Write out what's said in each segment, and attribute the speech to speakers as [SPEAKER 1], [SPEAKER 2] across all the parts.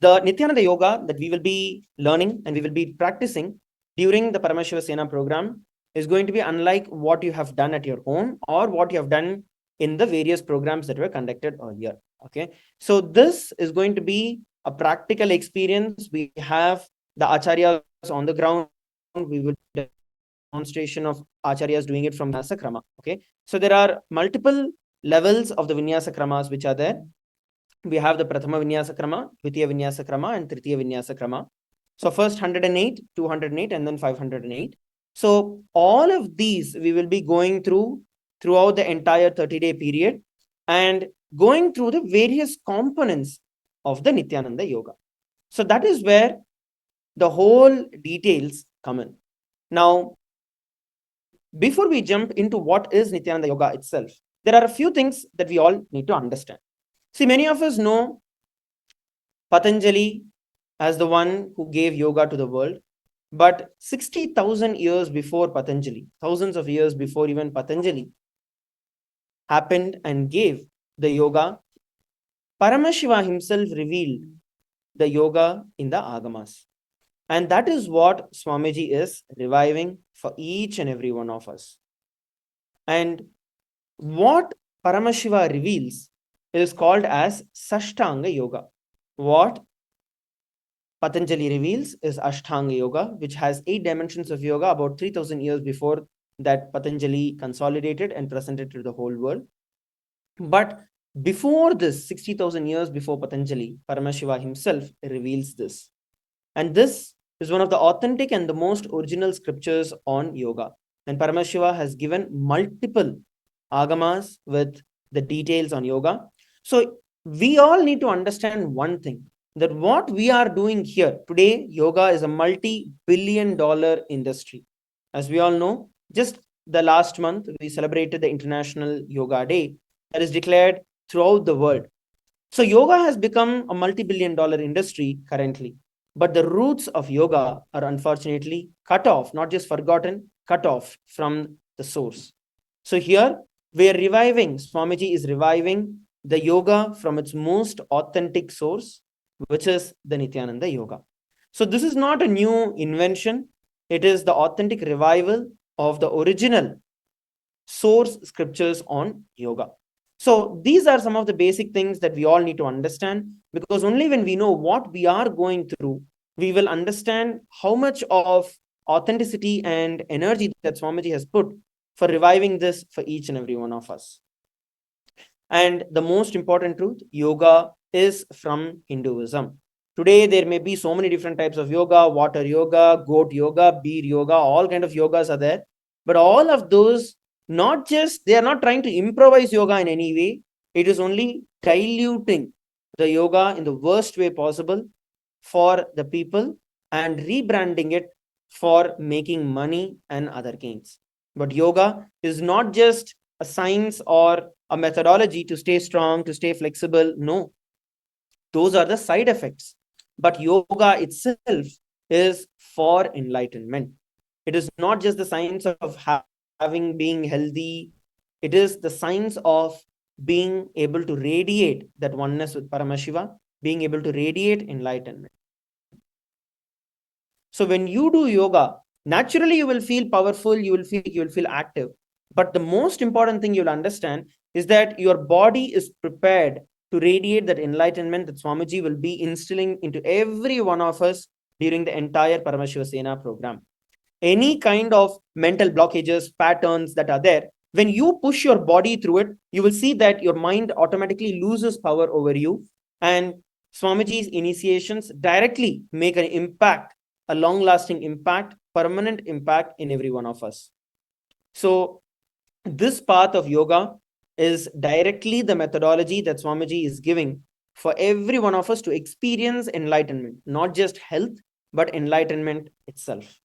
[SPEAKER 1] The Nithyananda Yoga that we will be learning and we will be practicing during the Paramashiva Sena program is going to be unlike what you have done at your own or what you have done in the various programs that were conducted earlier. Okay, so this is going to be a practical experience. We have the acharyas on the ground. We will demonstration of acharyas doing it from Vinyasa Krama. Okay, so there are multiple levels of the Vinyasa Kramas which are there. We have the Prathama Vinyasa Krama, Dvitiya Vinyasa Krama, and Tritiya Vinyasa Krama. So first 108, 208, and then 508. So all of these we will be going throughout the entire 30-day period and going through the various components of the Nithyananda Yoga. So that is where the whole details come in. Now, before we jump into what is Nithyananda Yoga itself, there are a few things that we all need to understand. See, many of us know Patanjali as the one who gave yoga to the world. But 60,000 years before Patanjali, thousands of years before even Patanjali happened and gave the yoga, Paramashiva himself revealed the yoga in the Agamas. And that is what Swamiji is reviving for each and every one of us. And what Paramashiva reveals is called as Sashtanga Yoga. What Patanjali reveals is Ashtanga Yoga, which has 8 dimensions of yoga about 3,000 years before that Patanjali consolidated and presented to the whole world. But before this, 60,000 years before Patanjali, Paramashiva himself reveals this. And this is one of the authentic and the most original scriptures on yoga. And Paramashiva has given multiple agamas with the details on yoga. So we all need to understand one thing, that what we are doing here today, yoga is a multi-billion-dollar industry. As we all know, just the last month, we celebrated the International Yoga Day that is declared throughout the world. So yoga has become a multi-billion-dollar industry currently. But the roots of yoga are unfortunately cut off, not just forgotten, cut off from the source. So here we are reviving, Swamiji is reviving the yoga from its most authentic source, which is the Nithyananda Yoga. So this is not a new invention. It is the authentic revival of the original source scriptures on yoga. So these are some of the basic things that we all need to understand, because only when we know what we are going through, we will understand how much of authenticity and energy that Swamiji has put for reviving this for each and every one of us. And the most important truth, yoga is from Hinduism. Today, there may be so many different types of yoga, water yoga, goat yoga, beer yoga, all kind of yogas are there. But all of those, not just, they are not trying to improvise yoga in any way. It is only diluting the yoga in the worst way possible for the people and rebranding it for making money and other gains. But yoga is not just a science or a methodology to stay strong, to stay flexible. No, those are the side effects. But yoga itself is for enlightenment. It is not just the science of having being healthy. It is the science of being able to radiate that oneness with Paramashiva, being able to radiate enlightenment. So when you do yoga, naturally you will feel powerful, you will feel active. But the most important thing you'll understand is that your body is prepared to radiate that enlightenment that Swamiji will be instilling into every one of us during the entire Paramashiva Sena program. Any kind of mental blockages, patterns that are there, when you push your body through it, you will see that your mind automatically loses power over you. And Swamiji's initiations directly make an impact, a long-lasting impact, permanent impact in every one of us. So this path of yoga is directly the methodology that Swamiji is giving for every one of us to experience enlightenment, not just health, but enlightenment itself.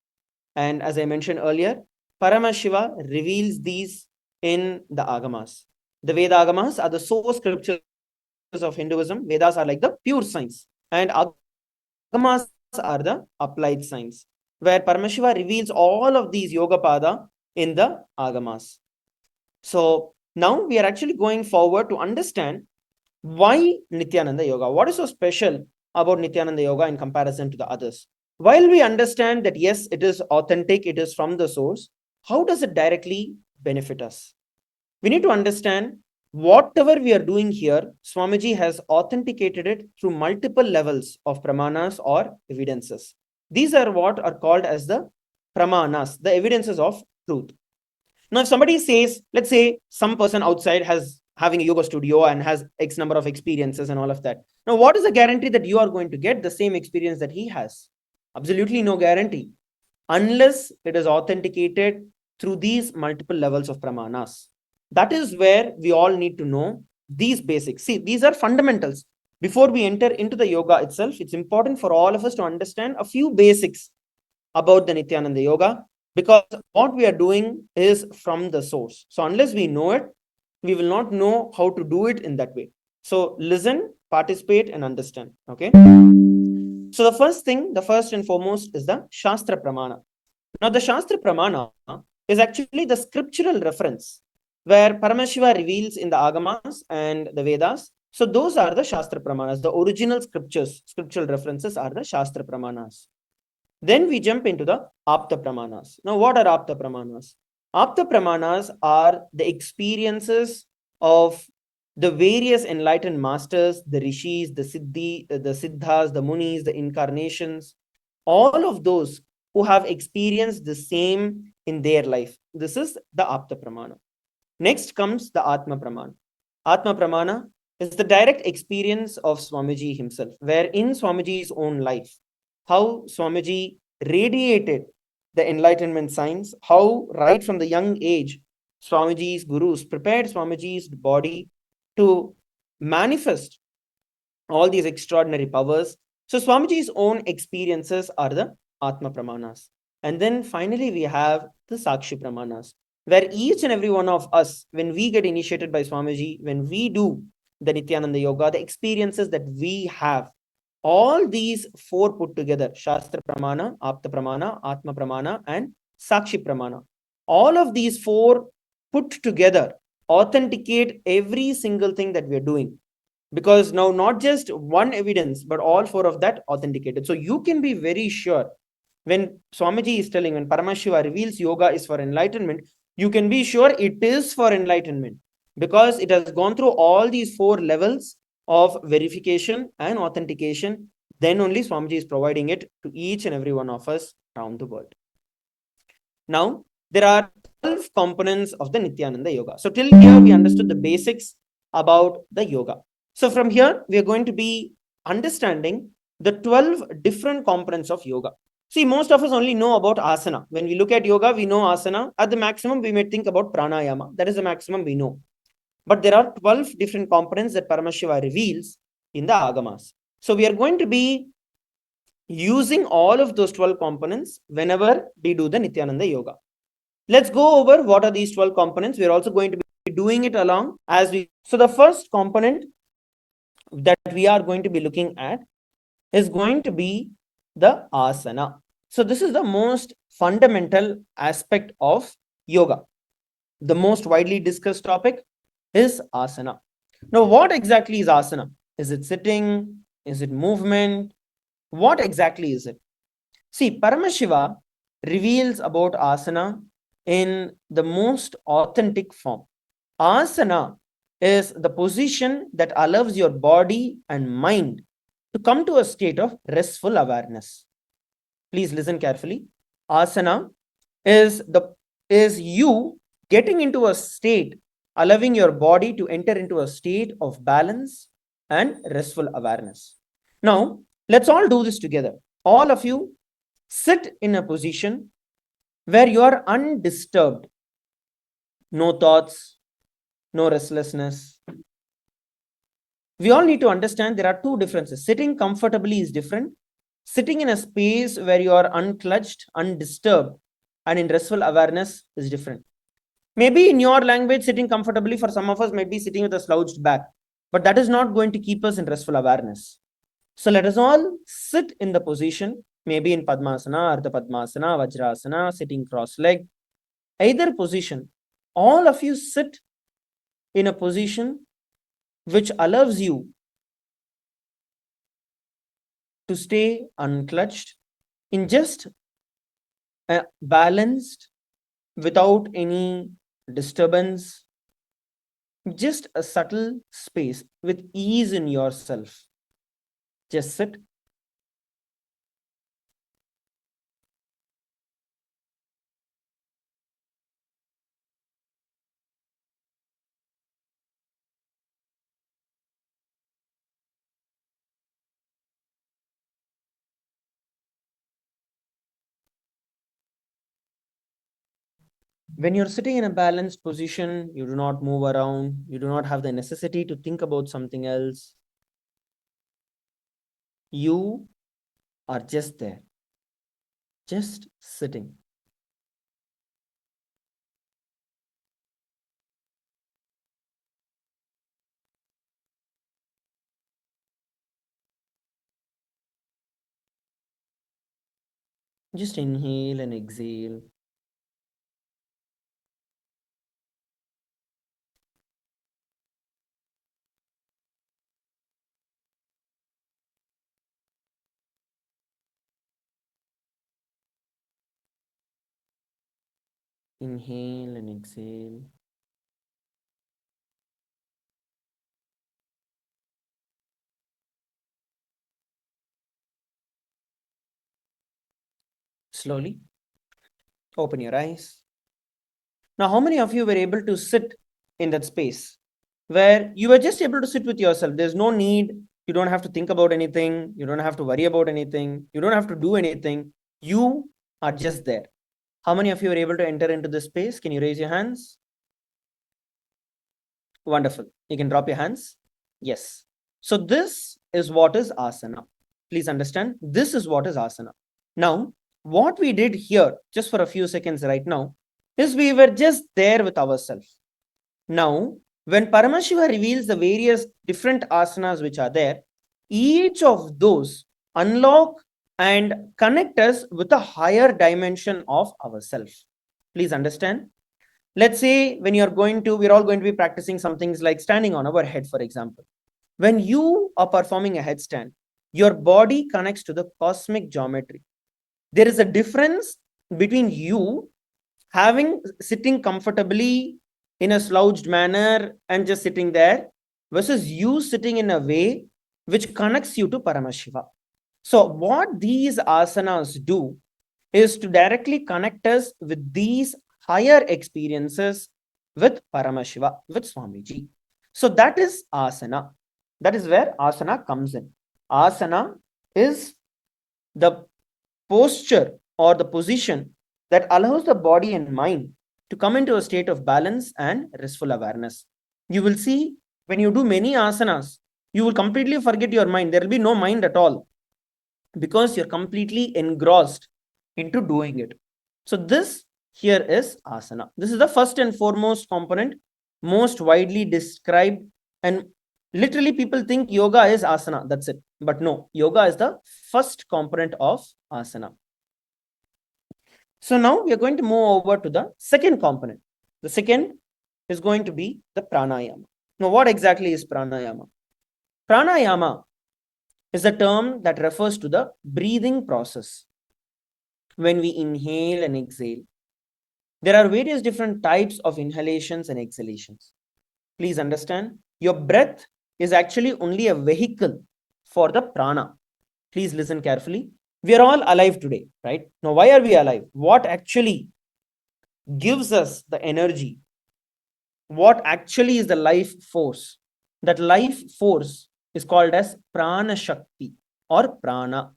[SPEAKER 1] And as I mentioned earlier, Paramashiva reveals these in the Agamas. The Veda Agamas are the source scriptures of Hinduism. Vedas are like the pure science, and Agamas are the applied science, where Paramashiva reveals all of these Yoga Pada in the Agamas. So now we are actually going forward to understand why Nithyananda Yoga. What is so special about Nithyananda Yoga in comparison to the others? While we understand that, yes, it is authentic, it is from the source, how does it directly benefit us? We need to understand whatever we are doing here, Swamiji has authenticated it through multiple levels of pramanas or evidences. These are what are called as the pramanas, the evidences of truth. Now, if somebody says, let's say some person outside has having a yoga studio and has X number of experiences and all of that. Now, what is the guarantee that you are going to get the same experience that he has? Absolutely no guarantee, unless it is authenticated through these multiple levels of pramanas. That is where we all need to know these basics. See, these are fundamentals. Before we enter into the yoga itself, it's important for all of us to understand a few basics about the Nithyananda Yoga, because what we are doing is from the source. So unless we know it, we will not know how to do it in that way. So listen, participate, and understand. Okay. So the first and foremost is the Shastra Pramana. Now, the Shastra Pramana is actually the scriptural reference where Paramashiva reveals in the Agamas and the Vedas. So those are the Shastra Pramanas. The original scriptural references are the Shastra Pramanas. Then we jump into the Apta Pramanas. Now, what are Apta Pramanas? Apta Pramanas are the experiences of the various enlightened masters, the rishis, the siddhas, the munis, the incarnations, all of those who have experienced the same in their life. This is the Apta Pramana. Next comes the Atma Pramana. Atma Pramana is the direct experience of Swamiji himself, where in Swamiji's own life, how Swamiji radiated the enlightenment signs, how right from the young age, Swamiji's gurus prepared Swamiji's body to manifest all these extraordinary powers. So Swamiji's own experiences are the Atma Pramanas. And then finally, we have the Sakshi Pramanas, where each and every one of us, when we get initiated by Swamiji, when we do the Nithyananda Yoga, the experiences that we have, all these four put together, Shastra Pramana, Apta Pramana, Atma Pramana, and Sakshi Pramana, all of these four put together authenticate every single thing that we are doing. Because now not just one evidence, but all four of that authenticated. So you can be very sure when Swamiji is telling, when Paramashiva reveals yoga is for enlightenment, you can be sure it is for enlightenment, because it has gone through all these four levels of verification and authentication. Then only Swamiji is providing it to each and every one of us around the world. Now, there are 12 components of the Nithyananda Yoga. So till here, we understood the basics about the yoga. So from here, we are going to be understanding the 12 different components of yoga. See, most of us only know about asana. When we look at yoga, we know asana. At the maximum, we may think about pranayama. That is the maximum we know. But there are 12 different components that Paramashiva reveals in the agamas. So we are going to be using all of those 12 components whenever we do the Nithyananda Yoga. Let's go over what are these 12 components. We're also going to be doing it along as we. So the first component that we are going to be looking at is going to be the asana. So this is the most fundamental aspect of yoga. The most widely discussed topic is asana. Now, what exactly is asana? Is it sitting? Is it movement? What exactly is it? See, Paramashiva reveals about asana in the most authentic form. Asana is the position that allows your body and mind to come to a state of restful awareness. Please listen carefully. Asana is you getting into a state, allowing your body to enter into a state of balance and restful awareness. Now, let's all do this together. All of you sit in a position where you are undisturbed. No thoughts, no restlessness. We all need to understand there are two differences. Sitting comfortably is different. Sitting in a space where you are unclutched, undisturbed, and in restful awareness is different. Maybe in your language, sitting comfortably for some of us might be sitting with a slouched back, but that is not going to keep us in restful awareness. So let us all sit in the position, maybe in Padmasana, Ardha Padmasana, Vajrasana, sitting cross-legged, either position. All of you sit in a position which allows you to stay unclutched in just a balanced, without any disturbance, just a subtle space with ease in yourself. Just sit. When you're sitting in a balanced position, you do not move around, you do not have the necessity to think about something else. You are just there, just sitting. Just inhale and exhale. Inhale and exhale. Slowly open your eyes. Now, how many of you were able to sit in that space where you were just able to sit with yourself? There's no need. You don't have to think about anything. You don't have to worry about anything. You don't have to do anything. You are just there. How many of you were able to enter into this space? Can you raise your hands? Wonderful. You can drop your hands. Yes. So this is what is asana. Please understand, this is what is asana. Now, what we did here, just for a few seconds right now, is we were just there with ourselves. Now, when Paramashiva reveals the various different asanas which are there, each of those unlock and connect us with a higher dimension of ourselves. Please understand. Let's say when we're all going to be practicing some things like standing on our head, for example. When you are performing a headstand, your body connects to the cosmic geometry. There is a difference between you sitting comfortably in a slouched manner and just sitting there versus you sitting in a way which connects you to Paramashiva. So what these asanas do is to directly connect us with these higher experiences with Paramashiva, with Swamiji. So that is asana. That is where asana comes in. Asana is the posture or the position that allows the body and mind to come into a state of balance and restful awareness. You will see when you do many asanas, you will completely forget your mind. There will be no mind at all because you're completely engrossed into doing it. So this here is asana. This is the first and foremost component, most widely described, and literally people think yoga is asana. That's it. But no, yoga is the first component of asana. So now we are going to move over to the second component. The second is going to be the pranayama. Now, what exactly is pranayama? Pranayama is a term that refers to the breathing process. When we inhale and exhale, there are various different types of inhalations and exhalations. Please understand, your breath is actually only a vehicle for the prana. Please listen carefully. We are all alive today, right? Now, why are we alive? What actually gives us the energy? What actually is the life force? That life force is called as prana shakti or prana.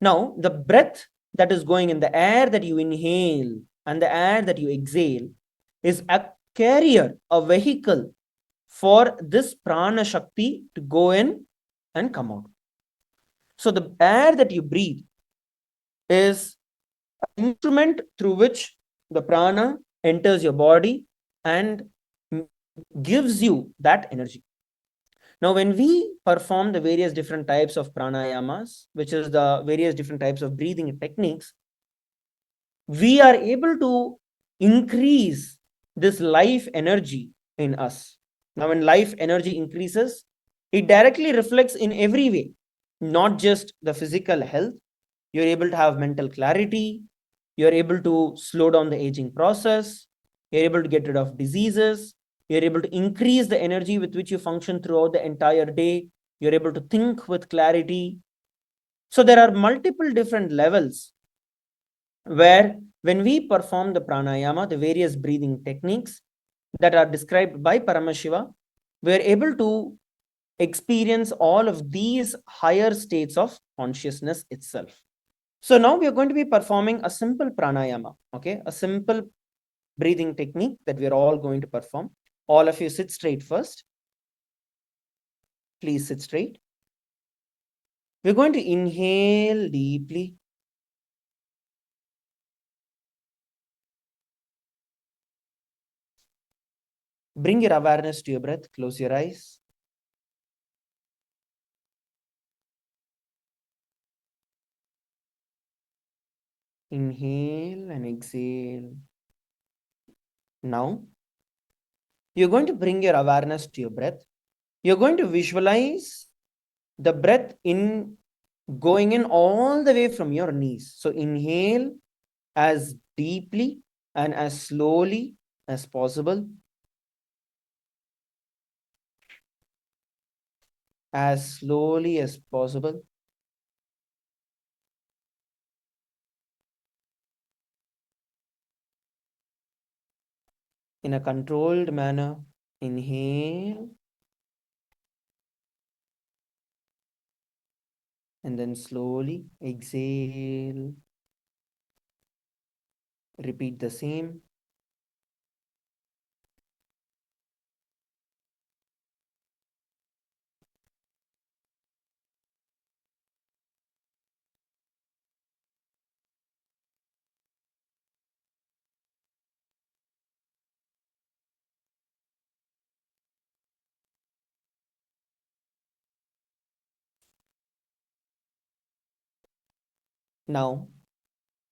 [SPEAKER 1] Now, the breath that is going in, the air that you inhale and the air that you exhale, is a carrier, a vehicle for this prana shakti to go in and come out. So the air that you breathe is an instrument through which the prana enters your body and gives you that energy. Now, when we perform the various different types of pranayamas, which is the various different types of breathing techniques, we are able to increase this life energy in us. Now, when life energy increases, it directly reflects in every way. not just the physical health, you're able to have mental clarity, you're able to slow down the aging process, you're able to get rid of diseases, you're able to increase the energy with which you function throughout the entire day, you're able to think with clarity. So there are multiple different levels where when we perform the pranayama, the various breathing techniques that are described by Paramashiva, we're able to experience all of these higher states of consciousness itself. So now we are going to be performing a simple pranayama, okay? A simple breathing technique that we are all going to perform. All of you sit straight first. Please sit straight. We're going to inhale deeply. Bring your awareness to your breath. Close your eyes. Inhale and exhale. Now, you're going to bring your awareness to your breath. You're going to visualize the breath in going in all the way from your knees. So inhale as deeply and as slowly as possible. As slowly as possible. In a controlled manner, inhale and then slowly exhale. Repeat the same. Now,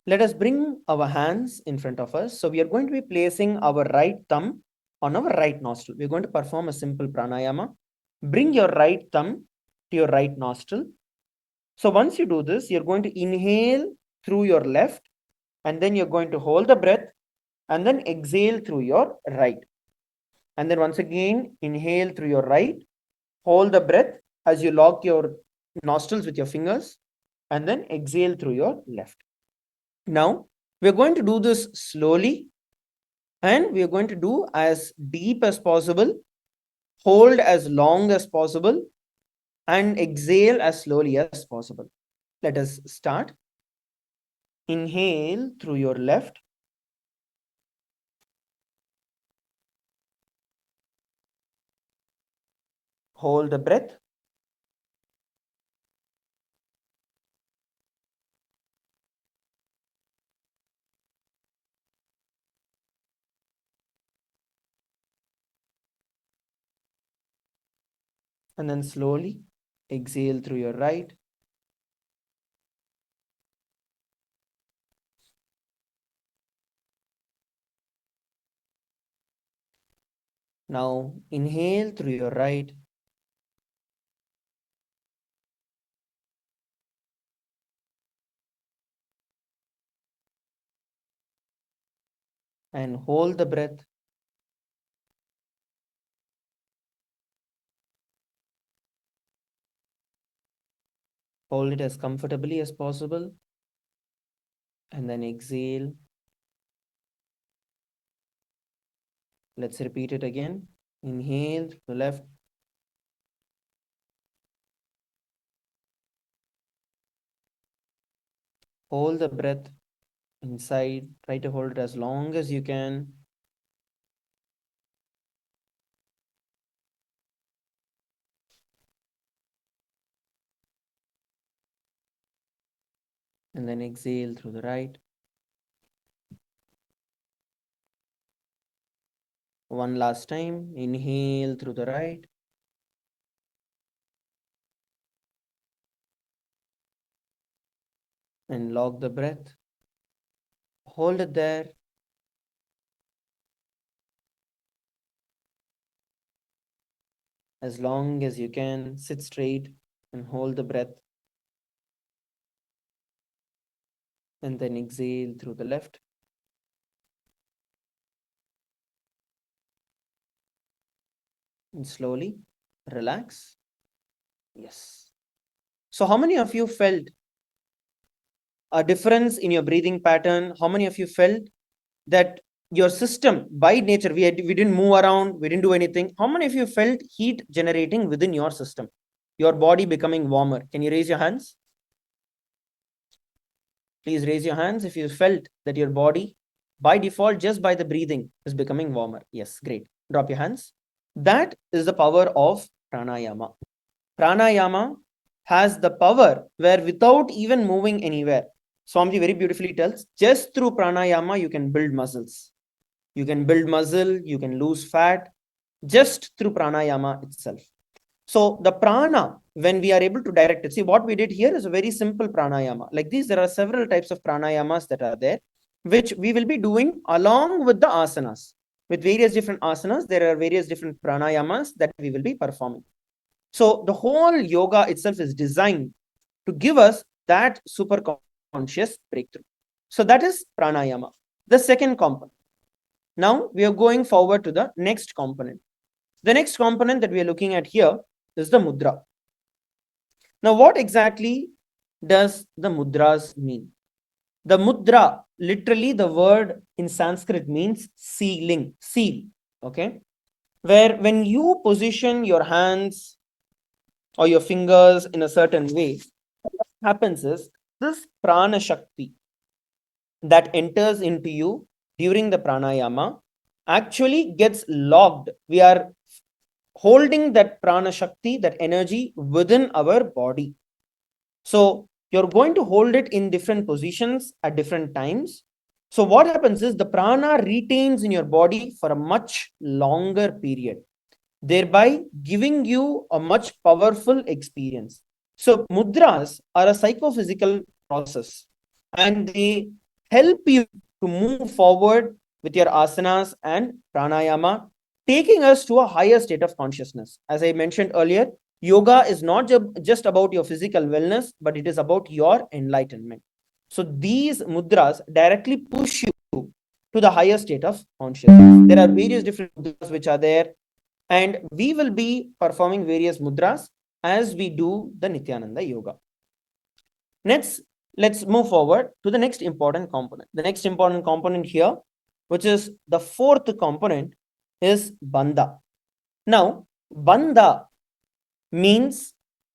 [SPEAKER 1] let us bring our hands in front of us. So we are going to be placing our right thumb on our right nostril. We're going to perform a simple pranayama. Bring your right thumb to your right nostril. So once you do this, you're going to inhale through your left, and then you're going to hold the breath and then exhale through your right. And then once again, inhale through your right, hold the breath as you lock your nostrils with your fingers, and then exhale through your left. Now, we're going to do this slowly, and we're going to do as deep as possible, hold as long as possible, and exhale as slowly as possible. Let us start. Inhale through your left. Hold the breath. And then slowly exhale through your right. Now inhale through your right. And hold the breath. Hold it as comfortably as possible. And then exhale. Let's repeat it again. Inhale to the left. Hold the breath inside. Try to hold it as long as you can. And then exhale through the right. One last time. Inhale through the right. And lock the breath. Hold it there. As long as you can, sit straight and hold the breath and then exhale through the left. And slowly relax. Yes. So how many of you felt a difference in your breathing pattern? How many of you felt that your system by nature, we didn't move around, we didn't do anything? How many of you felt heat generating within your system, your body becoming warmer? Can you raise your hands? Please raise your hands if you felt that your body by default, just by the breathing, is becoming warmer. Yes, great. Drop your hands. That is the power of pranayama. Pranayama has the power where without even moving anywhere, Swamiji very beautifully tells, just through pranayama, you can build muscles. You can build muscle, you can lose fat, just through pranayama itself. So the prana, when we are able to direct it, see what we did here is a very simple pranayama. Like these, there are several types of pranayamas that are there, which we will be doing along with the asanas. With various different asanas, there are various different pranayamas that we will be performing. So the whole yoga itself is designed to give us that super conscious breakthrough. So that is pranayama, the second component. Now we are going forward to the next component. The next component that we are looking at here is the mudra. Now, what exactly does the mudras mean? The mudra, literally the word in Sanskrit means sealing, seal, okay? Where when you position your hands or your fingers in a certain way, what happens is this prana shakti that enters into you during the pranayama actually gets locked. We are holding that prana shakti, that energy within our body. So you're going to hold it in different positions at different times. So what happens is the prana retains in your body for a much longer period, thereby giving you a much powerful experience. So mudras are a psychophysical process and they help you to move forward with your asanas and pranayama, taking us to a higher state of consciousness. As I mentioned earlier, yoga is not just about your physical wellness, but it is about your enlightenment. So these mudras directly push you to the higher state of consciousness. There are various different mudras which are there, and we will be performing various mudras as we do the Nithyananda yoga. Next, let's move forward to the next important component. The next important component here, which is the fourth component, is bandha. Now, bandha means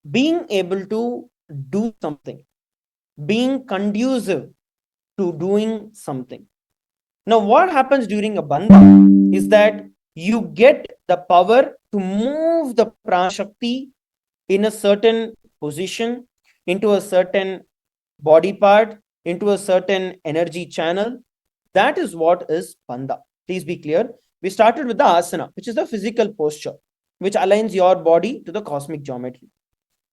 [SPEAKER 1] being able to do something, being conducive to doing something. Now, what happens during a bandha is that you get the power to move the prana shakti in a certain position, into a certain body part, into a certain energy channel. That is what is bandha. Please be clear. We started with the asana, which is the physical posture, which aligns your body to the cosmic geometry.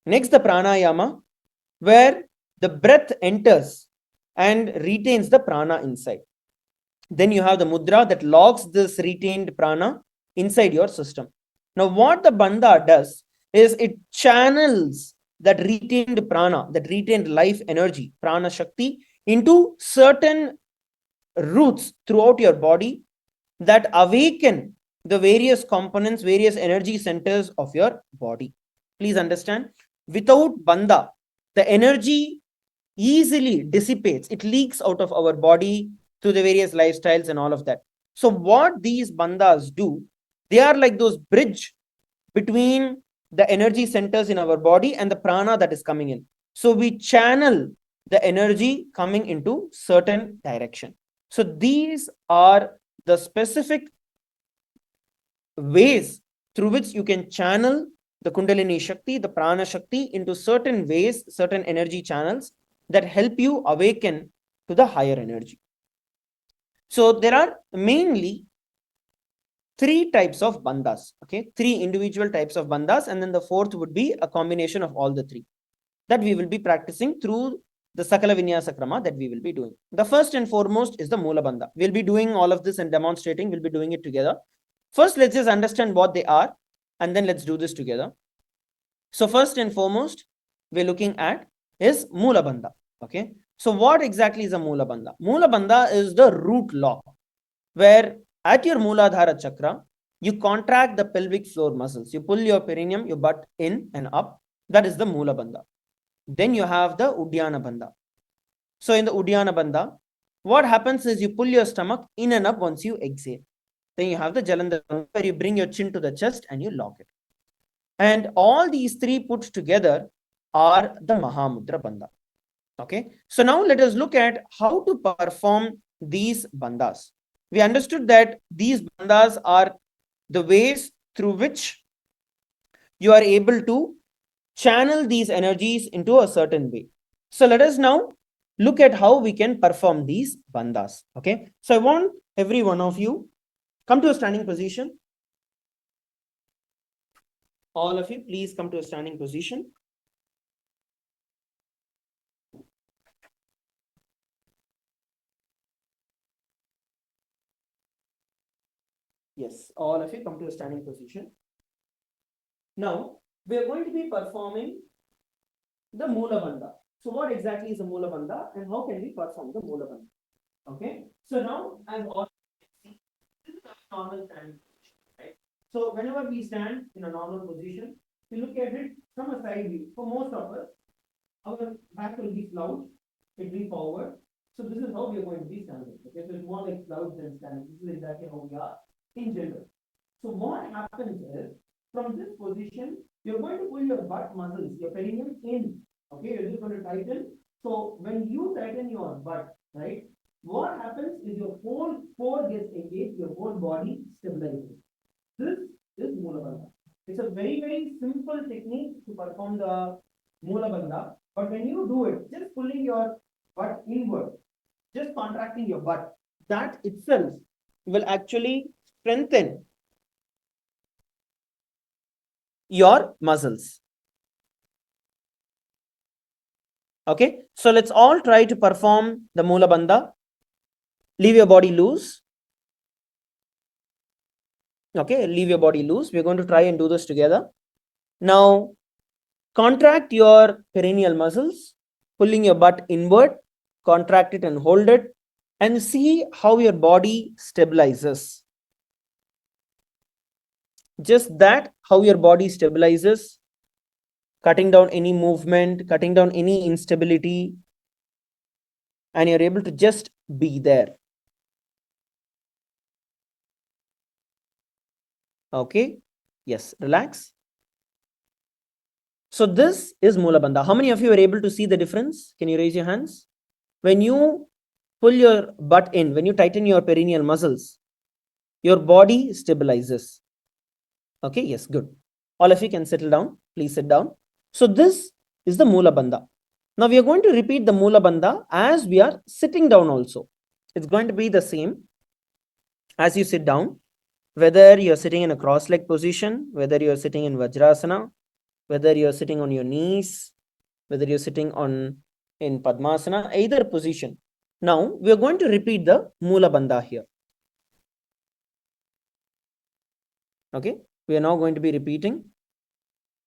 [SPEAKER 1] Next, the pranayama, where the breath enters and retains the prana inside. Then you have the mudra that locks this retained prana inside your system. Now, what the bandha does is it channels that retained prana, that retained life energy, prana shakti, into certain roots throughout your body that awaken the various components, various energy centers of your body. Please understand, without bandha, the energy easily dissipates, it leaks out of our body through the various lifestyles and all of that. So what these bandhas do, they are like those bridge between the energy centers in our body and the prana that is coming in. So we channel the energy coming into certain direction. So these are the specific ways through which you can channel the kundalini shakti, the prana shakti into certain ways, certain energy channels that help you awaken to the higher energy. So there are mainly three types of bandhas, okay? Three individual types of bandhas, and then the fourth would be a combination of all the three that we will be practicing through the Sakala Vinyasa Krama that we will be doing. The first and foremost is the Mula Bandha. We'll be doing all of this and demonstrating. We'll be doing it together. First, let's just understand what they are, and then let's do this together. So first and foremost, we're looking at is Mula Bandha. Okay. So what exactly is a Mula Bandha? Mula Bandha is the root law where at your Mooladhara chakra, you contract the pelvic floor muscles. You pull your perineum, your butt in and up. That is the Mula Bandha. Then you have the Uddiyana Bandha. So in the Uddiyana Bandha, what happens is you pull your stomach in and up once you exhale. Then you have the Jalandhara Bandha where you bring your chin to the chest and you lock it. And all these three put together are the Mahamudra Bandha. Okay. So now let us look at how to perform these bandhas. We understood that these bandhas are the ways through which you are able to channel these energies into a certain way. So let us now look at how we can perform these bandhas. Okay. So I want every one of you come to a standing position. All of you, please come to a standing position. Yes, all of you come to a standing position. Now, we are going to be performing the Mula Bandha. So, what exactly is a Mula Bandha and how can we perform the Mula Bandha? Okay, so now as all this is a normal standing position, right? So, whenever we stand in a normal position, we look at it from a side view. For most of us, our back will be slouched, it will be forward. So, this is how we are going to be standing. Okay, so it's more like slouched than standing. This is exactly how we are in general. So, what happens is from this position, you're going to pull your butt muscles, your perineum in. Okay, you're just going to tighten. So when you tighten your butt, right, what happens is your whole core gets engaged, your whole body stabilizes. This is Mula Bandha. It's a very, very simple technique to perform the Mula Bandha. But when you do it, just pulling your butt inward, just contracting your butt, that itself will actually strengthen your muscles. Okay, so let's all try to perform the Mula Bandha. Leave your body loose. Okay, leave your body loose. We're going to try and do this together. Now, contract your perineal muscles, pulling your butt inward, contract it and hold it, and see how your body stabilizes. Just that, how your body stabilizes, cutting down any movement, cutting down any instability, and you're able to just be there. Okay, yes, relax. So this is Mula Bandha. How many of you are able to see the difference? Can you raise your hands? When you pull your butt in, when you tighten your perineal muscles, your body stabilizes. Okay, yes, good. All of you can settle down. Please sit down. So this is the Mula Bandha. Now we are going to repeat the Mula Bandha as we are sitting down also. It's going to be the same as you sit down, whether you're sitting in a cross-leg position, whether you're sitting in Vajrasana, whether you're sitting on your knees, whether you're sitting on in Padmasana, either position. Now we are going to repeat the Mula Bandha here. Okay, we are now going to be repeating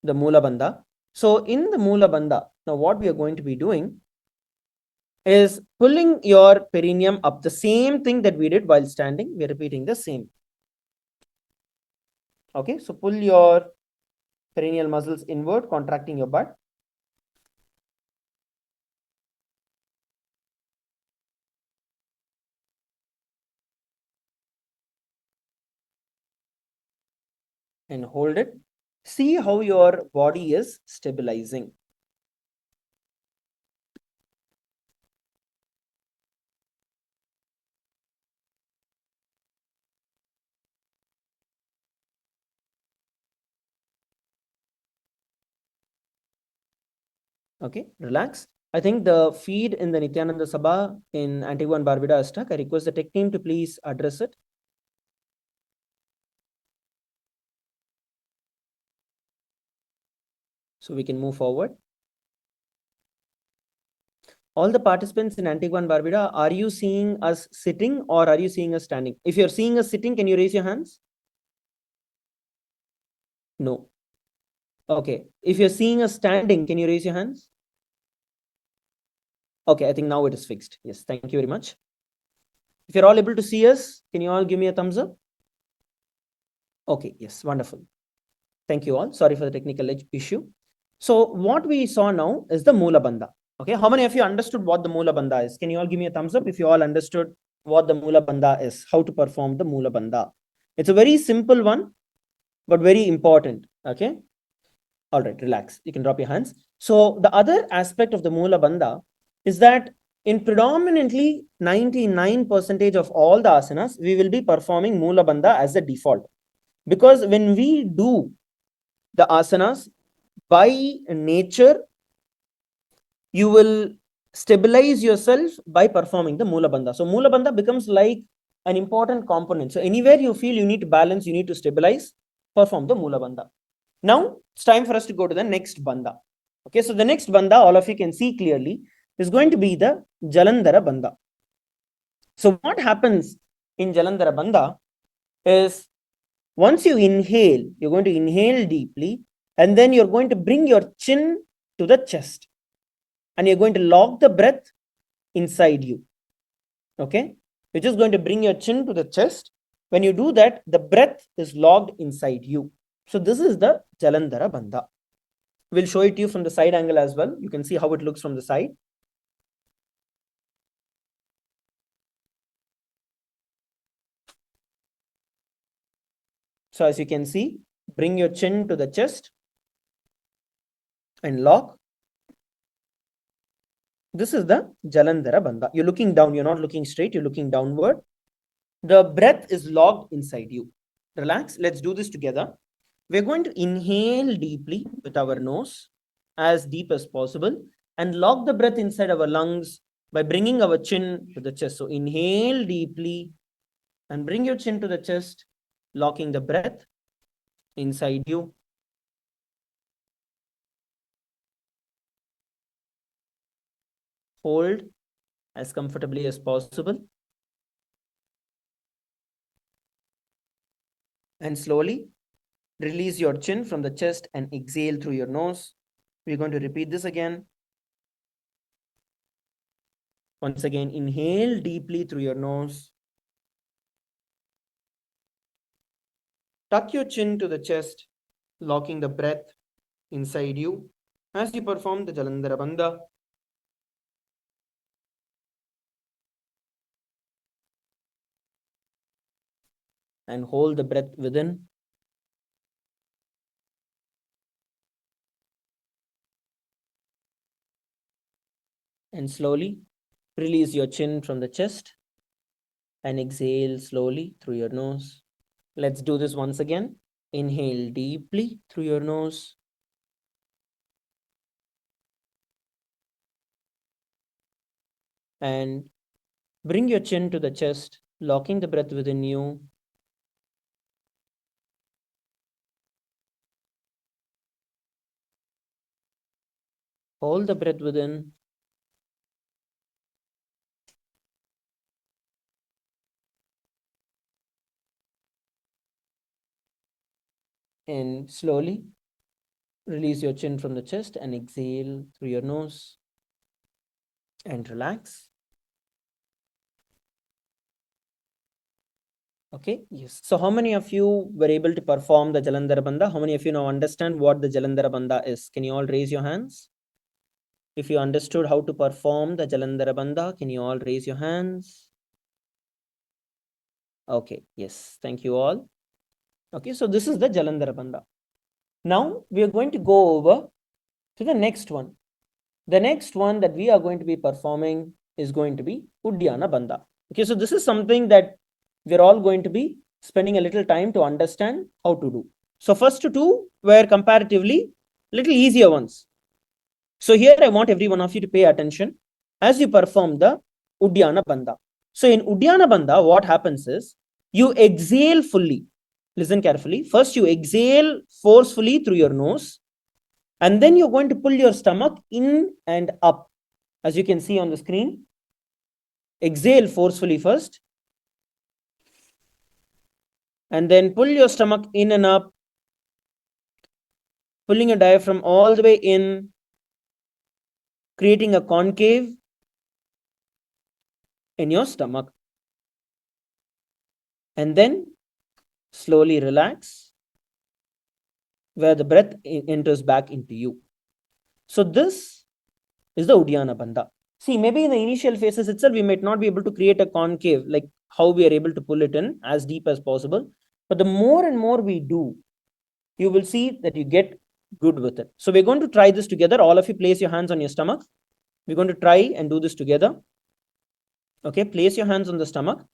[SPEAKER 1] the Mula Bandha. So in the Mula Bandha, now what we are going to be doing is pulling your perineum up, the same thing that we did while standing. We are repeating the same. Okay, so pull your perineal muscles inward, contracting your butt. And hold it. See how your body is stabilizing. Okay, relax. I think the feed in the Nithyananda Sabha in Antigua and Barbuda is stuck. I request the tech team to please address it. So we can move forward. All the participants in Antigua and Barbuda, are you seeing us sitting or are you seeing us standing? If you're seeing us sitting, can you raise your hands? No. Okay. If you're seeing us standing, can you raise your hands? Okay, I think now it is fixed. Yes, thank you very much. If you're all able to see us, can you all give me a thumbs up? Okay, yes, wonderful. Thank you all. Sorry for the technical issue. So what we saw now is the Moola Bandha. Okay, how many of you understood what the Moola Bandha is? Can you all give me a thumbs up if you all understood what the Moola Bandha is, how to perform the Moola Bandha? It's a very simple one, but very important. Okay. All right, relax. You can drop your hands. So the other aspect of the Moola Bandha is that in predominantly 99% of all the asanas, we will be performing Moola Bandha as the default. Because when we do the asanas, by nature, you will stabilize yourself by performing the Moola Bandha. So Moola Bandha becomes like an important component. So anywhere you feel you need to balance, you need to stabilize, perform the Moola Bandha. Now it's time for us to go to the next bandha. Okay, so the next bandha, all of you can see clearly, is going to be the Jalandhara bandha. So what happens in Jalandhara bandha is once you inhale, you're going to inhale deeply, and then you're going to bring your chin to the chest, and you're going to lock the breath inside you. Okay, you're just going to bring your chin to the chest. When you do that, the breath is locked inside you. So this is the Jalandhara bandha. We'll show it to you from the side angle as well. You can see how it looks from the side. So as you can see, bring your chin to the chest and lock. This is the Jalandhara bandha. You're looking down, you're not looking straight, you're looking downward. The breath is locked inside you. Relax, let's do this together. We're going to inhale deeply with our nose, as deep as possible, and lock the breath inside our lungs by bringing our chin to the chest. So inhale deeply and bring your chin to the chest, locking the breath inside you. Hold as comfortably as possible. And slowly release your chin from the chest and exhale through your nose. We're going to repeat this again. Once again, inhale deeply through your nose. Tuck your chin to the chest, locking the breath inside you as you perform the Jalandhara bandha. And hold the breath within. And slowly release your chin from the chest and exhale slowly through your nose. Let's do this once again. Inhale deeply through your nose. And bring your chin to the chest, locking the breath within you. Hold the breath within. And slowly release your chin from the chest and exhale through your nose. And relax. Okay, yes. So how many of you were able to perform the Jalandhara bandha? How many of you now understand what the Jalandhara bandha is? Can you all raise your hands? If you understood how to perform the Jalandhara bandha, can you all raise your hands? Okay, yes. Thank you all. Okay, so this is the Jalandhara bandha. Now we are going to go over to the next one. The next one that we are going to be performing is going to be Uddiyana bandha. Okay, so this is something that we're all going to be spending a little time to understand how to do. So first two were comparatively little easier ones. So here I want every one of you to pay attention as you perform the Uddiyana bandha. So in Uddiyana bandha, what happens is you exhale fully. Listen carefully. First you exhale forcefully through your nose, and then you're going to pull your stomach in and up. As you can see on the screen, exhale forcefully first, and then pull your stomach in and up, pulling your diaphragm all the way in, creating a concave, in your stomach. And then slowly relax where the breath enters back into you. So this is the Uddiyana Bandha. See, maybe in the initial phases itself, we might not be able to create a concave, like how we are able to pull it in as deep as possible. But the more and more we do, you will see that you get good with it. So we're going to try this together. All of you place your hands on your stomach. We're going to try and do this together. Okay, place your hands on the stomach.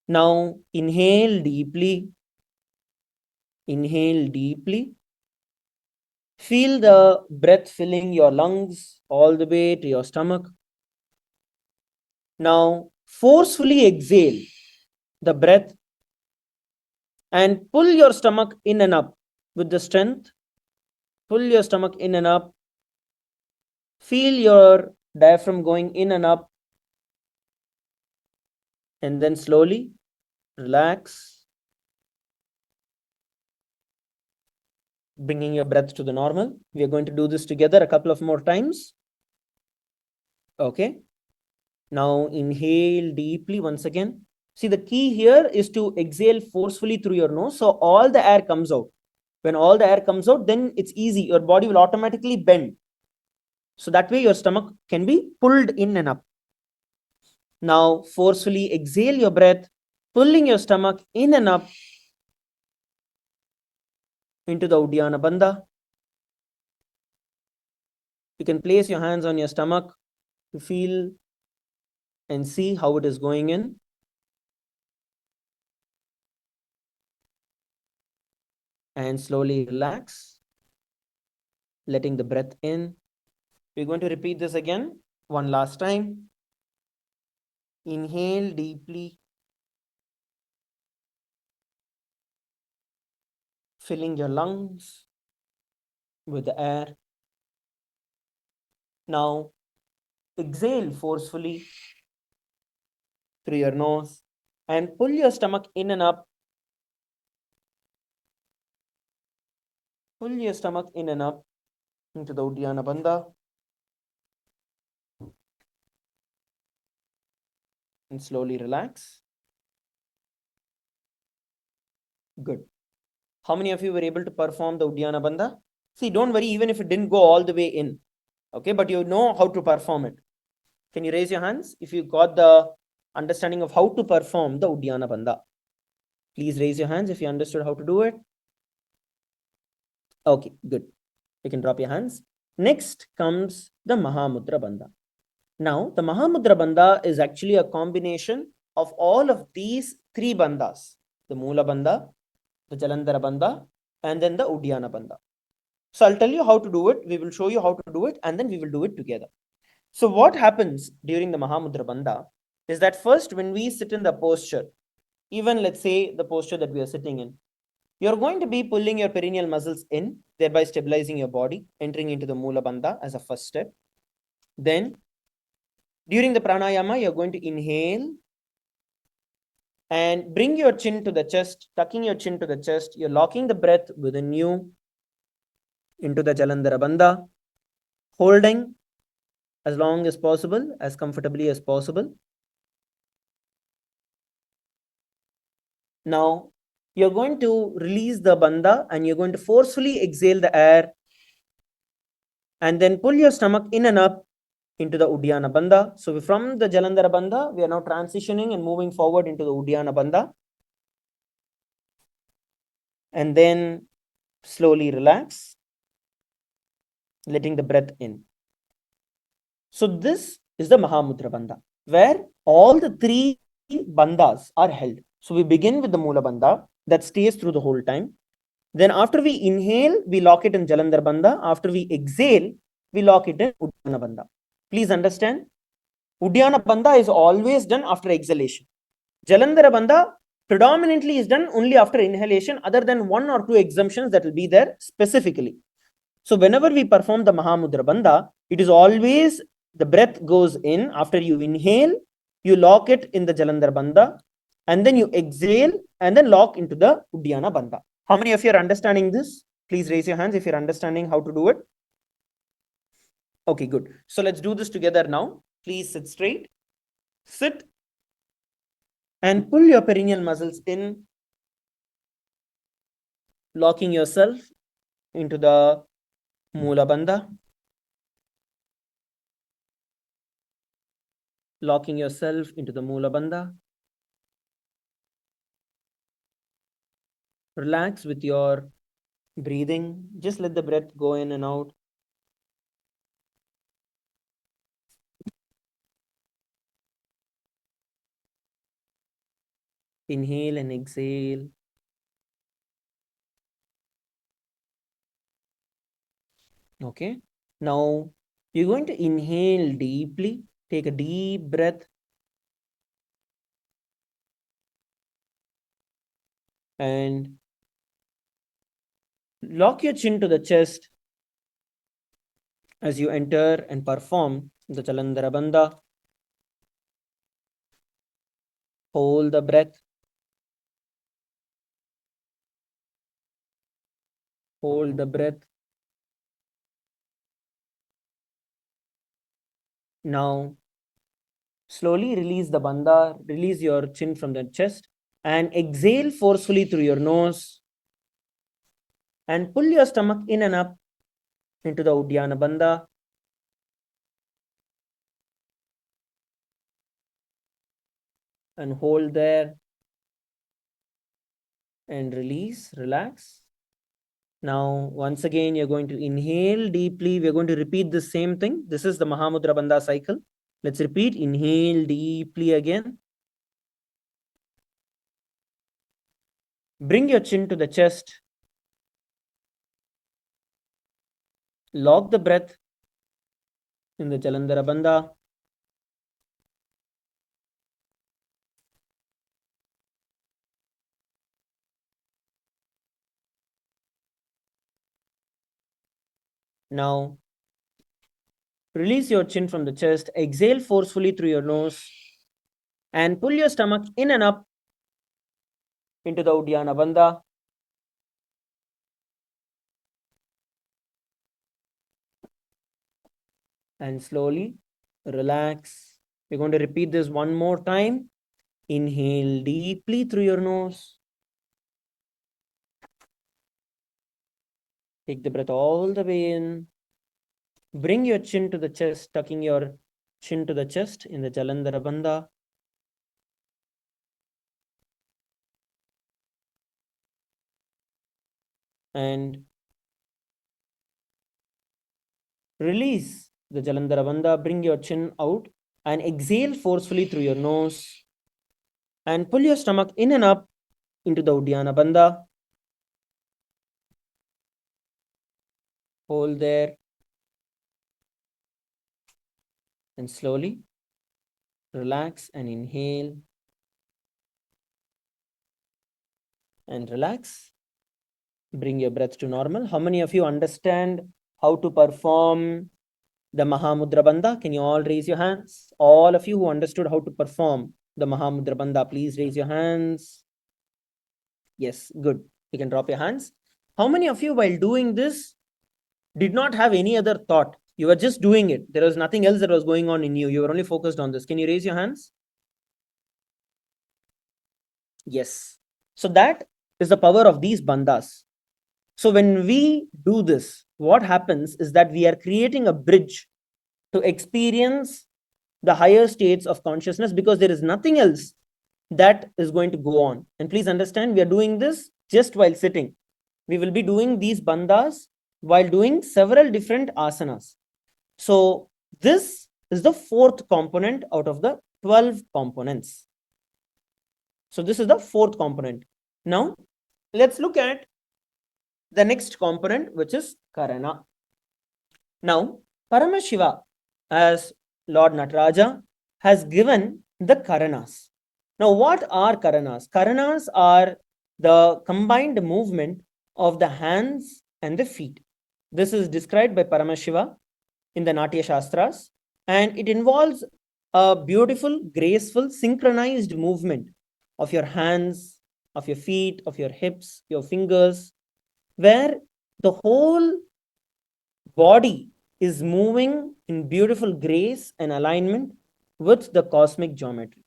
[SPEAKER 1] Now inhale deeply. Inhale deeply. Feel the breath filling your lungs all the way to your stomach. Now forcefully exhale the breath and pull your stomach in and up with the strength. Pull your stomach in and up. Feel your diaphragm going in and up. And then slowly relax, bringing your breath to the normal. We are going to do this together a couple of more times. Okay. Now inhale deeply once again. See, the key here is to exhale forcefully through your nose. So all the air comes out. When all the air comes out, then it's easy. Your body will automatically bend. So that way your stomach can be pulled in and up. Now forcefully exhale your breath, pulling your stomach in and up into the Uddiyana Bandha. You can place your hands on your stomach to feel and see how it is going in. And slowly relax, letting the breath in. We're going to repeat this again one last time. Inhale deeply, filling your lungs with the air. Now exhale forcefully through your nose and pull your stomach in and up. Pull your stomach in and up into the Uddiyana Bandha. And slowly relax. Good. How many of you were able to perform the Uddiyana Bandha? See, don't worry, even if it didn't go all the way in. Okay, but you know how to perform it. Can you raise your hands if you got the understanding of how to perform the Uddiyana Bandha? Please raise your hands if you understood how to do it. Okay, good. You can drop your hands. Next comes the Mahamudra Bandha. Now, the Mahamudra Bandha is actually a combination of all of these three bandhas: the Moola Bandha, the Jalandhara Bandha, and then the Uddiyana Bandha. So I'll tell you how to do it. We will show you how to do it, and then we will do it together. So what happens during the Mahamudra Bandha is that first, when we sit in the posture, even let's say the posture that we are sitting in, you're going to be pulling your perineal muscles in, thereby stabilizing your body, entering into the Moola Bandha as a first step. Then during the pranayama, you're going to inhale and bring your chin to the chest, tucking your chin to the chest. You're locking the breath within you into the Jalandhara Bandha, holding as long as possible, as comfortably as possible. Now, you're going to release the bandha and you're going to forcefully exhale the air and then pull your stomach in and up into the Uddiyana Bandha. So from the Jalandhara Bandha, we are now transitioning and moving forward into the Uddiyana Bandha. And then slowly relax, letting the breath in. So this is the Mahamudra Bandha, where all the three bandhas are held. So we begin with the Moola Bandha that stays through the whole time. Then after we inhale, we lock it in Jalandhar Bandha. After we exhale, we lock it in Uddiyana Bandha. Please understand, Uddiyana Bandha is always done after exhalation. Jalandhara Bandha predominantly is done only after inhalation, other than one or two exemptions that will be there specifically. So whenever we perform the Mahamudra Bandha, it is always the breath goes in. After you inhale, you lock it in the Jalandhar Bandha, and then you exhale and then lock into the Uddiyana Bandha. How many of you are understanding this? Please raise your hands if you're understanding how to do it. Okay, good. So let's do this together now. Please sit straight. Sit and pull your perineal muscles in, locking yourself into the Mula Bandha, locking yourself into the Mula Bandha. Relax with your breathing. Just let the breath go in and out. Inhale and exhale. Okay. Now you're going to inhale deeply. Take a deep breath. And lock your chin to the chest as you enter and perform the Jalandhara Bandha. Hold the breath. Hold the breath. Now, slowly release the bandha, release your chin from the chest, and exhale forcefully through your nose. And pull your stomach in and up into the Uddiyana Bandha. And hold there. And release, relax. Now, once again, you're going to inhale deeply. We're going to repeat the same thing. This is the Mahamudra Bandha cycle. Let's repeat. Inhale deeply again. Bring your chin to the chest. Lock the breath in the Jalandhara Bandha. Now, release your chin from the chest. Exhale forcefully through your nose. And pull your stomach in and up into the Uddiyana Bandha. And slowly relax. We're going to repeat this one more time. Inhale deeply through your nose. Take the breath all the way in. Bring your chin to the chest, tucking your chin to the chest in the Jalandhara Bandha. And release the Jalandhara Bandha. Bring your chin out and exhale forcefully through your nose. And pull your stomach in and up into the Uddiyana Bandha. Hold there. And slowly relax and inhale. And relax. Bring your breath to normal. How many of you understand how to perform the Mahamudra Bandha? Can you all raise your hands? All of you who understood how to perform the Mahamudra Bandha, please raise your hands. Yes, good. You can drop your hands. How many of you, while doing this, did not have any other thought? You were just doing it. There was nothing else that was going on in you. You were only focused on this. Can you raise your hands? Yes. So that is the power of these bandhas. So when we do this, what happens is that we are creating a bridge to experience the higher states of consciousness, because there is nothing else that is going to go on. And please understand, we are doing this just while sitting. We will be doing these bandhas while doing several different asanas. So this is the fourth component out of the 12 components. So this is the fourth component. Now, let's look at the next component, which is Karana. Now, Paramashiva, as Lord Nataraja, has given the Karanas. Now, what are Karanas? Karanas are the combined movement of the hands and the feet. This is described by Paramashiva in the Natya Shastras, and it involves a beautiful, graceful, synchronized movement of your hands, of your feet, of your hips, your fingers, where the whole body is moving in beautiful grace and alignment with the cosmic geometry.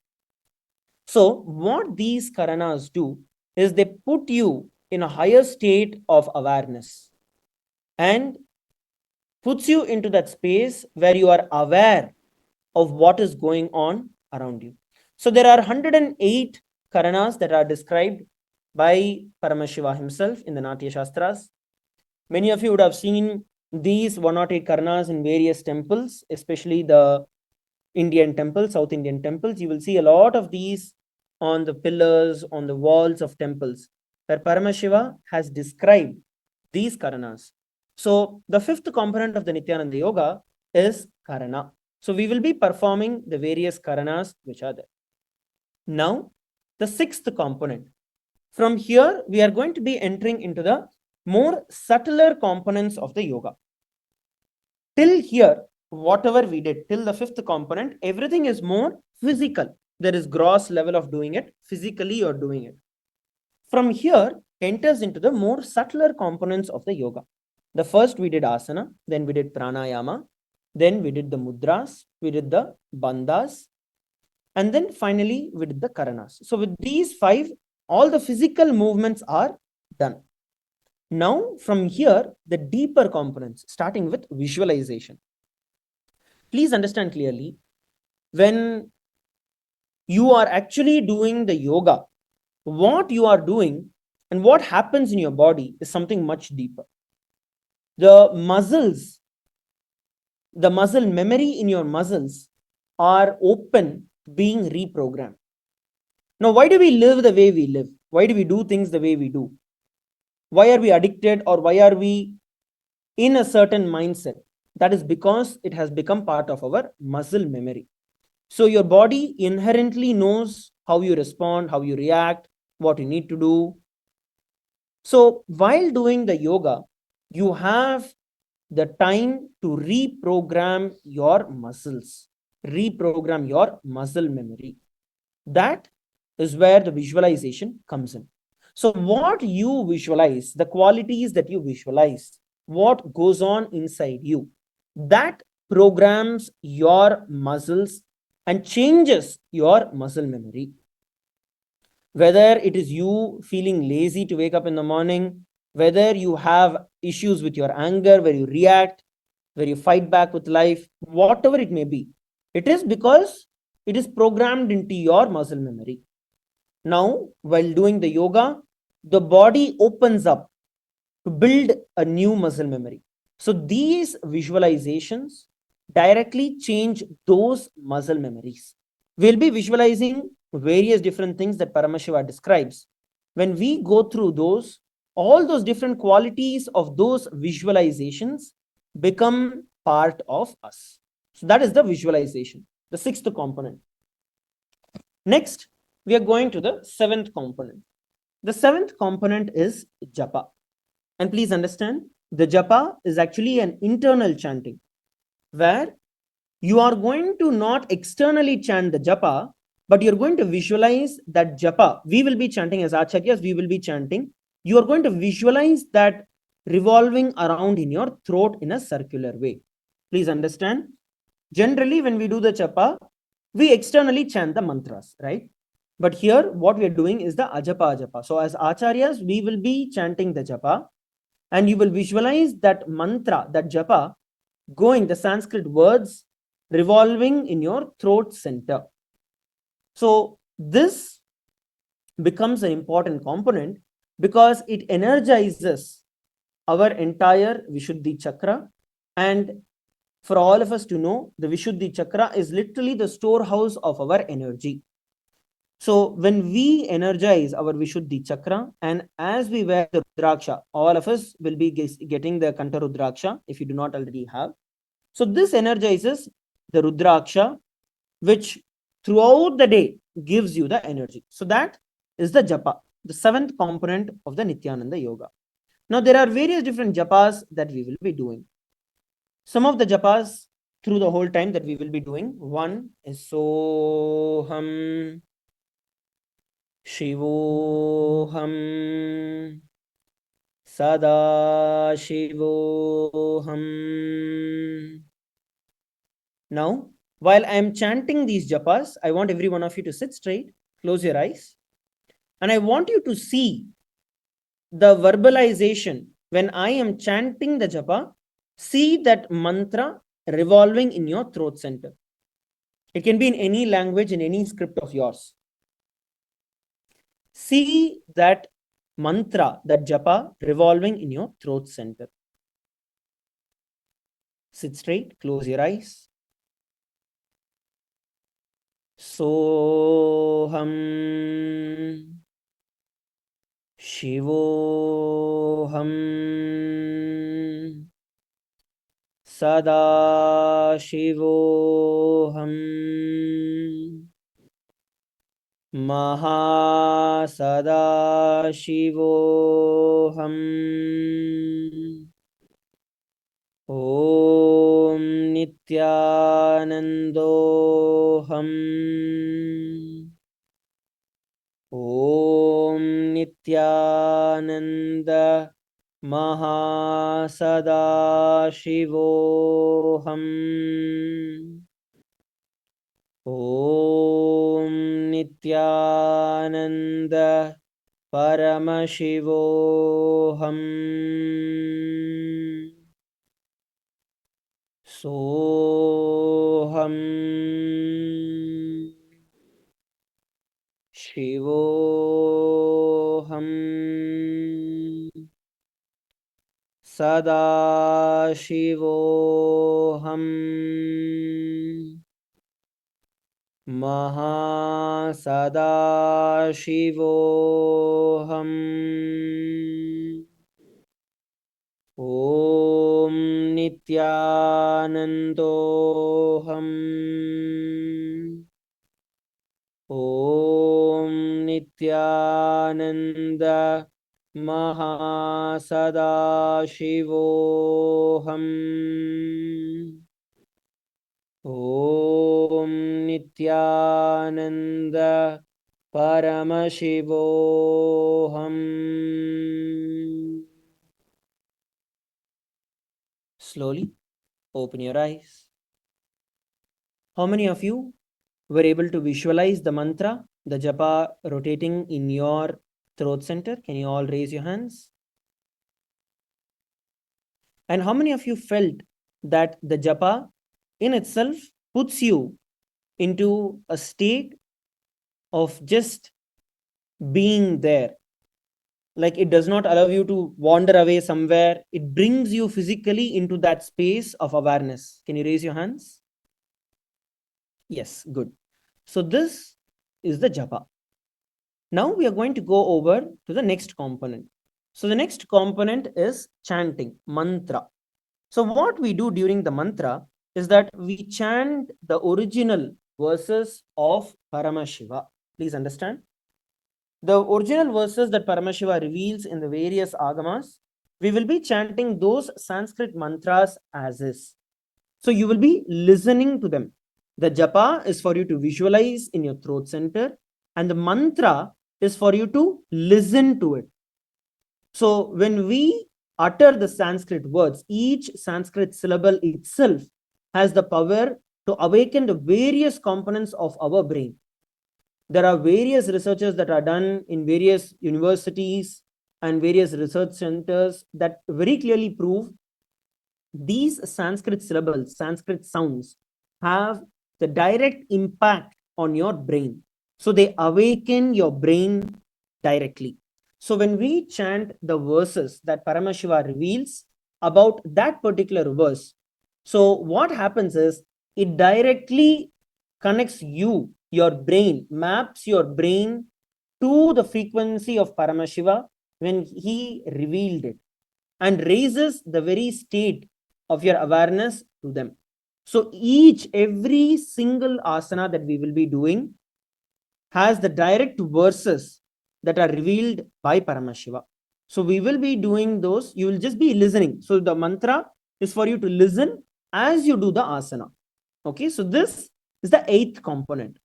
[SPEAKER 1] So what these karanas do is they put you in a higher state of awareness and puts you into that space where you are aware of what is going on around you. So there are 108 karanas that are described by Paramashiva himself in the Natya Shastras. Many of you would have seen these 108 karanas in various temples, especially the Indian temples, South Indian temples. You will see a lot of these on the pillars, on the walls of temples, where Paramashiva has described these karanas. So the fifth component of the Nithyananda Yoga is karana. So we will be performing the various karanas which are there. Now, the sixth component. From here, we are going to be entering into the more subtler components of the yoga. Till here, whatever we did, till the fifth component, everything is more physical. There is gross level of doing it, physically you're doing it. From here, enters into the more subtler components of the yoga. The first we did asana, then we did pranayama, then we did the mudras, we did the bandhas, and then finally we did the karanas. So with these five, all the physical movements are done. Now from here, the deeper components, starting with visualization. Please understand clearly, when you are actually doing the yoga, what you are doing and what happens in your body is something much deeper. The muscles, the muscle memory in your muscles are open, being reprogrammed. Now, why do we live the way we live? Why do we do things the way we do? Why are we addicted, or why are we in a certain mindset? That is because it has become part of our muscle memory. So your body inherently knows how you respond, how you react, what you need to do. So while doing the yoga, you have the time to reprogram your muscles, reprogram your muscle memory. That is where the visualization comes in. So what you visualize, the qualities that you visualize, what goes on inside you, that programs your muscles and changes your muscle memory. Whether it is you feeling lazy to wake up in the morning, whether you have issues with your anger, where you react, where you fight back with life, whatever it may be, it is because it is programmed into your muscle memory. Now, while doing the yoga, the body opens up to build a new muscle memory. So these visualizations directly change those muscle memories. We'll be visualizing various different things that Paramashiva describes. When we go through those, all those different qualities of those visualizations become part of us. So that is the visualization, the sixth component. Next, we are going to the seventh component. The seventh component is japa. And please understand, the japa is actually an internal chanting where you are going to not externally chant the japa, but you're going to visualize that japa. We will be chanting as acharyas, we will be chanting. You are going to visualize that revolving around in your throat in a circular way. Please understand. Generally, when we do the japa, we externally chant the mantras, right? But here, what we are doing is the ajapa. So as acharyas, we will be chanting the japa, and you will visualize that mantra, that japa, going, the Sanskrit words revolving in your throat center. So this becomes an important component because it energizes our entire Vishuddhi chakra. And for all of us to know, the Vishuddhi chakra is literally the storehouse of our energy. So when we energize our Vishuddhi chakra, and as we wear the Rudraksha, all of us will be getting the Kanta Rudraksha if you do not already have. So this energizes the Rudraksha, which throughout the day gives you the energy. So that is the japa, the seventh component of the Nithyananda Yoga. Now there are various different japas that we will be doing. Some of the japas through the whole time that we will be doing. One is Soham Shivoham Sada Shivoham. Now while I am chanting these japas, I want every one of you to sit straight, close your eyes, and I want you to see the verbalization. When I am chanting the japa, see that mantra revolving in your throat center. It can be in any language, in any script of yours. See that mantra, that japa revolving in your throat center. Sit straight, close your eyes. Soham Shivoham Sada Shivoham Mahasada Shivoham Om Nithyanandoham Om Nithyananda Mahasada Shivoham Om Nithyananda Paramashivoham Soham Shivoham Sada Shivoham Mahasada Shivoham Om Nithyanandoham Om Nithyananda Mahasada Shivoham Om Nithyananda Paramashivoham. Slowly open your eyes. How many of you were able to visualize the mantra, the japa rotating in your throat center? Can you all raise your hands? And how many of you felt that the japa in itself puts you into a state of just being there? Like it does not allow you to wander away somewhere. It brings you physically into that space of awareness. Can you raise your hands? Yes, good. So this is the japa. Now we are going to go over to the next component. So the next component is chanting, mantra. So what we do during the mantra is that we chant the original verses of Paramashiva. Please understand. The original verses that Paramashiva reveals in the various agamas, we will be chanting those Sanskrit mantras as is. So you will be listening to them. The japa is for you to visualize in your throat center, and the mantra is for you to listen to it. So when we utter the Sanskrit words, each Sanskrit syllable itself has the power to awaken the various components of our brain. There are various researches that are done in various universities and various research centers that very clearly prove these Sanskrit syllables, Sanskrit sounds have the direct impact on your brain. So they awaken your brain directly. So when we chant the verses that Paramashiva reveals about that particular verse, so what happens is it directly connects you, your brain, maps your brain to the frequency of Paramashiva when he revealed it, and raises the very state of your awareness to them. So every single asana that we will be doing has the direct verses that are revealed by Paramashiva. So we will be doing those. You will just be listening. So the mantra is for you to listen as you do the asana. Okay, so this is the 8th component.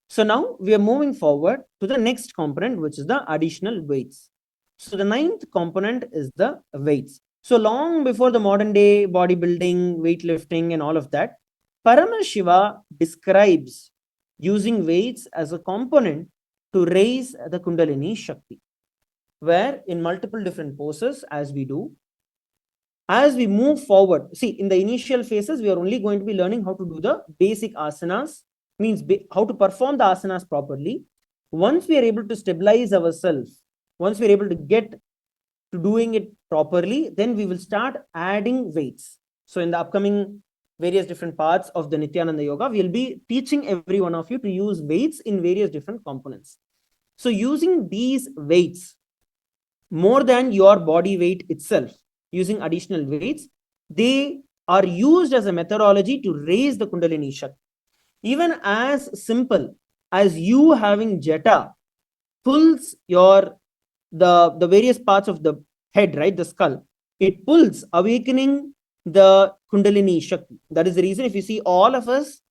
[SPEAKER 1] So now we are moving forward to the next component, which is the additional weights. So the 9th component is the weights. So long before the modern day bodybuilding, weightlifting, and all of that, Paramashiva describes using weights as a component to raise the Kundalini Shakti, where in multiple different poses, as we do, as we move forward, see, in the initial phases, we are only going to be learning how to do the basic asanas, means how to perform the asanas properly. Once we are able to stabilize ourselves, once we are able to get to doing it properly, then we will start adding weights. So in the upcoming various different parts of the Nithyananda Yoga, we'll be teaching every one of you to use weights in various different components. So using these weights, more than your body weight itself, using additional weights, they are used as a methodology to raise the Kundalini Shakti. Even as simple as you having Jeta pulls the various parts of the head, right, the skull, it pulls, awakening the Kundalini Shakti. That is the reason if you see all of us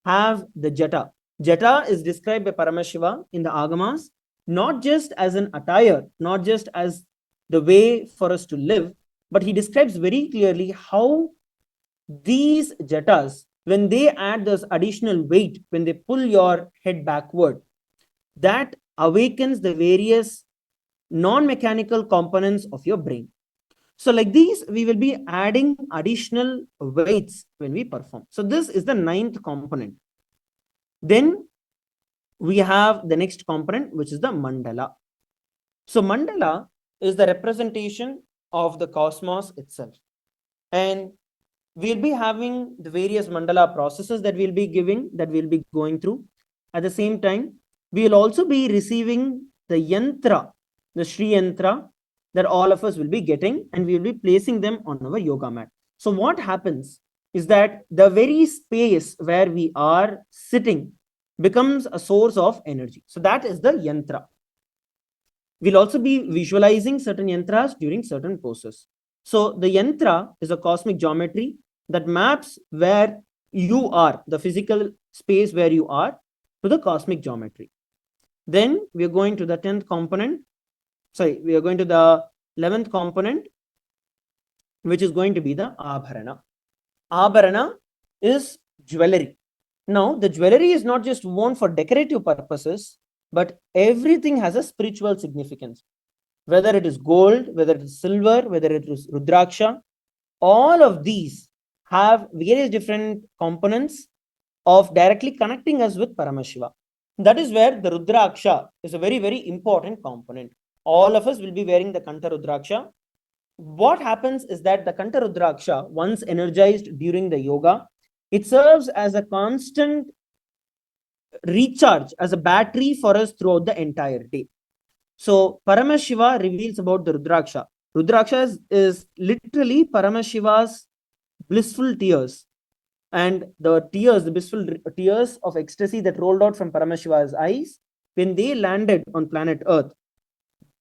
[SPEAKER 1] have the Jeta. Jeta is described by Paramashiva in the Agamas not just as an attire, not just as the way for us to live, but he describes very clearly how these Jetas, when they add this additional weight, when they pull your head backward, that awakens the various non-mechanical components of your brain. So like these, we will be adding additional weights when we perform. So this is the 9th component. Then we have the next component, which is the mandala. So mandala is the representation of the cosmos itself. And we'll be having the various mandala processes that we'll be going through. At the same time, we'll also be receiving the yantra, the Sri yantra, that all of us will be getting, and we will be placing them on our yoga mat. So what happens is that the very space where we are sitting becomes a source of energy. So that is the yantra. We'll also be visualizing certain yantras during certain poses. So the yantra is a cosmic geometry that maps where you are, the physical space where you are, to the cosmic geometry. Then we are going to the 10th component. We are going to the 11th component, which is going to be the abharana. Abharana is jewelry. Now, the jewelry is not just worn for decorative purposes, but everything has a spiritual significance. Whether it is gold, whether it is silver, whether it is rudraksha, all of these have various different components of directly connecting us with Paramashiva. That is where the rudraksha is a very, very important component. All of us will be wearing the Kanta rudraksha. What happens is that the Kanta rudraksha, once energized during the yoga, it serves as a constant recharge, as a battery for us throughout the entire day. So Paramashiva reveals about the rudraksha. Rudraksha is literally Paramashiva's blissful tears. And the tears, the blissful tears of ecstasy that rolled out from Paramashiva's eyes when they landed on planet Earth,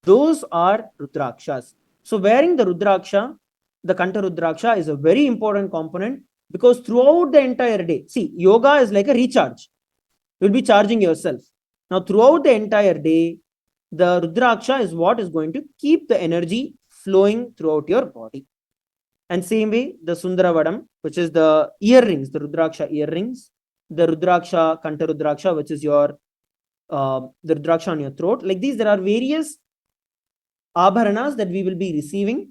[SPEAKER 1] those are Rudrakshas. So wearing the Rudraksha, the Kanta Rudraksha, is a very important component, because throughout the entire day, see, yoga is like a recharge. You'll be charging yourself. Now, throughout the entire day, the Rudraksha is what is going to keep the energy flowing throughout your body. And same way, the Sundaravadam, which is the earrings, the Rudraksha earrings, the Rudraksha, Kanta Rudraksha, which is your the Rudraksha on your throat. Like these, there are various abharanas that we will be receiving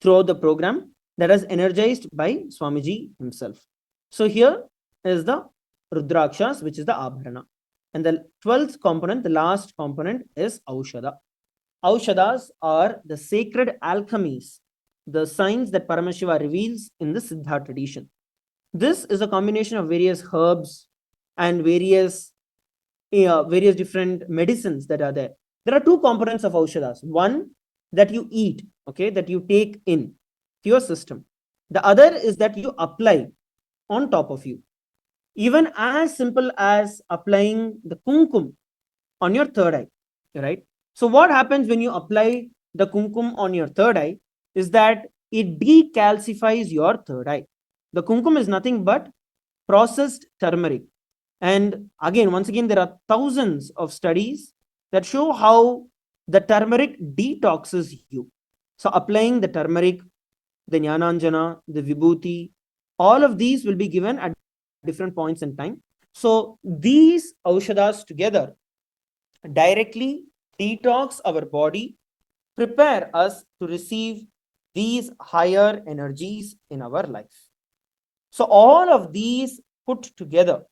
[SPEAKER 1] throughout the program that is energized by Swamiji himself. So here is the Rudrakshas, which is the abharana. And the 12th component, the last component, is Aushada. Aushadas are the sacred alchemies, the signs that Paramashiva reveals in the Siddha tradition. This is a combination of various herbs and various different medicines that are there. There are two components of Aushadas. One, that you eat, okay, that you take in to your system. The other is that you apply on top of you. Even as simple as applying the kumkum on your third eye, right? So what happens when you apply the kumkum on your third eye is that it decalcifies your third eye. The kumkum is nothing but processed turmeric. And again, once again, there are thousands of studies that show how the turmeric detoxes you. So applying the turmeric, the Jnananjana, the Vibhuti, all of these will be given at different points in time. So these aushadas together directly detox our body, prepare us to receive these higher energies in our life. So all of these put together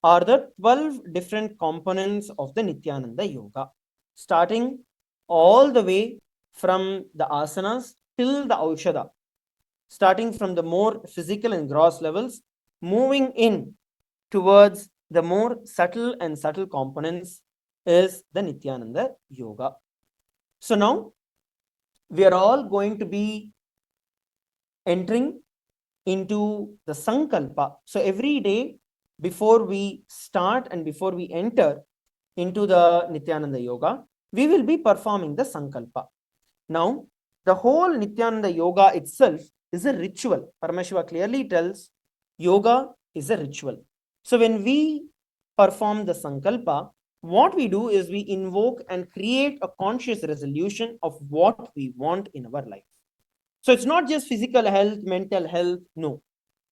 [SPEAKER 1] are the 12 different components of the Nithyananda Yoga, starting all the way from the asanas till the aushada, starting from the more physical and gross levels, moving in towards the more subtle components is the Nithyananda Yoga. So now we are all going to be entering into the Sankalpa. So every day before we start and before we enter into the Nithyananda Yoga, we will be performing the Sankalpa. Now, the whole Nithyananda Yoga itself is a ritual. Paramashiva clearly tells yoga is a ritual. So when we perform the Sankalpa, what we do is we invoke and create a conscious resolution of what we want in our life. So it's not just physical health, mental health, no,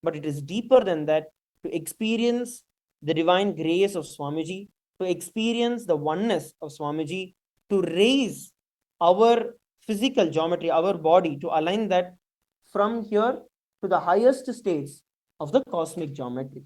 [SPEAKER 1] but it is deeper than that, to experience the divine grace of Swamiji, to experience the oneness of Swamiji, to raise our physical geometry, our body, to align that from here to the highest states of the cosmic geometry.